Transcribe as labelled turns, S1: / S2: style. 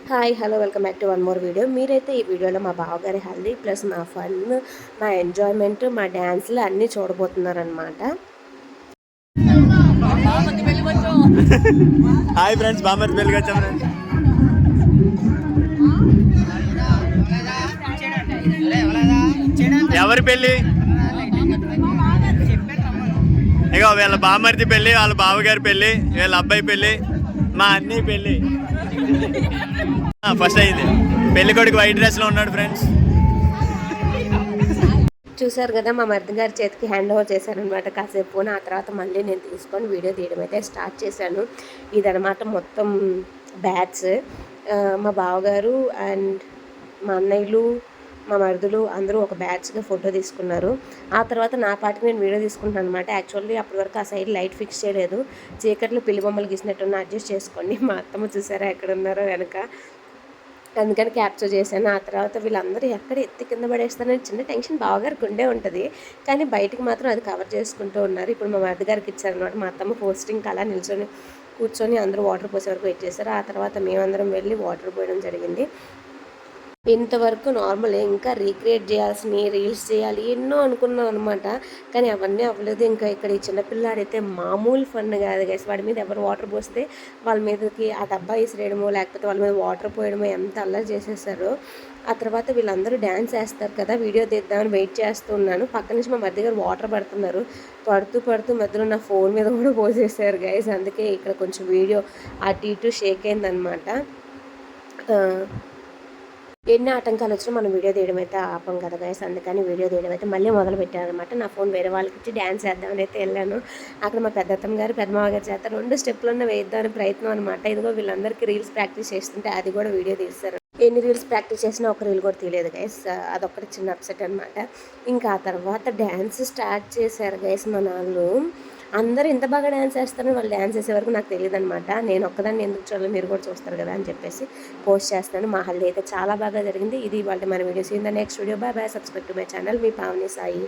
S1: Hi hello welcome back to one more video. మీరైతే ఈ వీడియోలో మా బావగారి హల్దీ ప్లస్ మా ఫన్, మా ఎంజాయ్మెంట్, మా డ్యాన్స్లు అన్నీ చూడబోతున్నారనమాట.
S2: హాయ్ ఫ్రెండ్స్, బామ్మర్ది పెళ్ళికి వచ్చాం ఫ్రెండ్స్. ఎవరి పెళ్ళి? ఇగో వీళ్ళ బామ్మర్ది పెళ్ళి, వాళ్ళ బావగారి పెళ్ళి, వీళ్ళ అబ్బాయి పెళ్ళి, మా అన్నయ్య పెళ్ళి ఫస్ట్ అయింది. పెళ్లి కొడుకు వైట్ డ్రెస్లో ఉన్నాడు ఫ్రెండ్స్.
S1: చూసారు కదా, మా మరిది గారి చేతికి హ్యాండ్ ఓవర్ చేశానమాట కాసేపు. ఆ తర్వాత మళ్ళీ నేను తీసుకొని వీడియో తీయడం అయితే స్టార్ట్ చేశాను. ఇదనమాట మొత్తం బ్యాచ్. మా బావగారు అండ్ మా అన్నయ్యలు, మా మరుదులు అందరూ ఒక బ్యాచ్గా ఫోటో తీసుకున్నారు. ఆ తర్వాత నా పాటికి నేను వీడియో తీసుకుంటున్నాను అనమాట. యాక్చువల్లీ అప్పటి వరకు ఆ సైడ్ లైట్ ఫిక్స్ చేయలేదు. చీకట్లో పిల్లి బొమ్మలు గీసినట్టున్న అడ్జస్ట్ చేసుకోండి. మా అత్తమ్మ చూసారా ఎక్కడ ఉన్నారో వెనక, అందుకని క్యాప్చర్ చేశాను. ఆ తర్వాత వీళ్ళందరూ ఎక్కడ ఎత్తి కింద పడేస్తారని చిన్న టెన్షన్ బావగారికి ఉండే ఉంటుంది, కానీ బయటికి మాత్రం అది కవర్ చేసుకుంటూ ఉన్నారు. ఇప్పుడు మా మరిది గారికి ఇచ్చారనమాట. మా అత్తమ్మ పోస్టింగ్ అలా నిల్చొని కూర్చొని అందరూ వాటర్ పోసే వరకు వెయిట్ చేశారు. ఆ తర్వాత మేమందరం వెళ్ళి వాటర్ పోయడం జరిగింది. ఇంతవరకు నార్మలే, ఇంకా రీక్రియేట్ చేయాల్సినవి, రీల్స్ చేయాలి ఎన్నో అనుకున్నాం అనమాట, కానీ అవన్నీ అవ్వలేదు. ఇంకా ఇక్కడ ఈ చిన్నపిల్లాడైతే మామూలు ఫన్ కాదు గైస్. వాడి మీద ఎవరు వాటర్ పోస్తే వాళ్ళ మీదకి ఆ డబ్బా వేసిరేయడమో లేకపోతే వాళ్ళ మీద వాటర్ పోయడమో ఎంత అల్లరి చేసేసారో. ఆ తర్వాత వీళ్ళందరూ డ్యాన్స్ వేస్తారు కదా, వీడియో తీద్దామని వెయిట్ చేస్తున్నాను. పక్క నుంచి మా మధ్య గారు వాటర్ పడుతున్నారు. పడుతూ మధ్యలో నా ఫోన్ మీద కూడా పోసేసారు గైస్. అందుకే ఇక్కడ కొంచెం వీడియో అటు ఇటు షేక్ అయిందనమాట. ఎన్ని ఆటంకాలు వచ్చినా మనం వీడియో తీయడం అయితే ఆపం కదా గైస్. అందుకని వీడియో తీయడం అయితే మళ్ళీ మొదలు పెట్టారనమాట. నా ఫోన్ వేరే వాళ్ళకి ఇచ్చి డ్యాన్స్ వేద్దామని అయితే వెళ్ళాను. అక్కడ మా పెద్దత్తమ్మ గారు పెద్దమావ గారు చేత 2 స్టెప్లన్నా వేద్దామని ప్రయత్నం అనమాట. ఇదిగో వీళ్ళందరికీ రీల్స్ ప్రాక్టీస్ చేస్తుంటే అది కూడా వీడియో తీస్తారు. ఎన్ని రీల్స్ ప్రాక్టీస్ చేసినా ఒక రీల్ కూడా తీయలేదు గైస్. అదొక్కటి చిన్న అప్సెట్ అనమాట. ఇంకా ఆ తర్వాత డ్యాన్స్ స్టార్ట్ చేశారు గైస్ మన వాళ్ళు. అందరూ ఇంత బాగా డ్యాన్స్ చేస్తారని వాళ్ళు డ్యాన్స్ చేసే వరకు నాకు తెలియదు అనమాట. నేను ఒక్కదాన్ని ఎందుకు చూడాలి, మీరు కూడా చూస్తారు కదా అని చెప్పేసి పోస్ట్ చేస్తాను. మా హల్దీ అయితే చాలా బాగా జరిగింది. ఇది వాళ్ళ మన videos. In the next video. Bye bye. Subscribe to my channel. మీ పావని సాయి.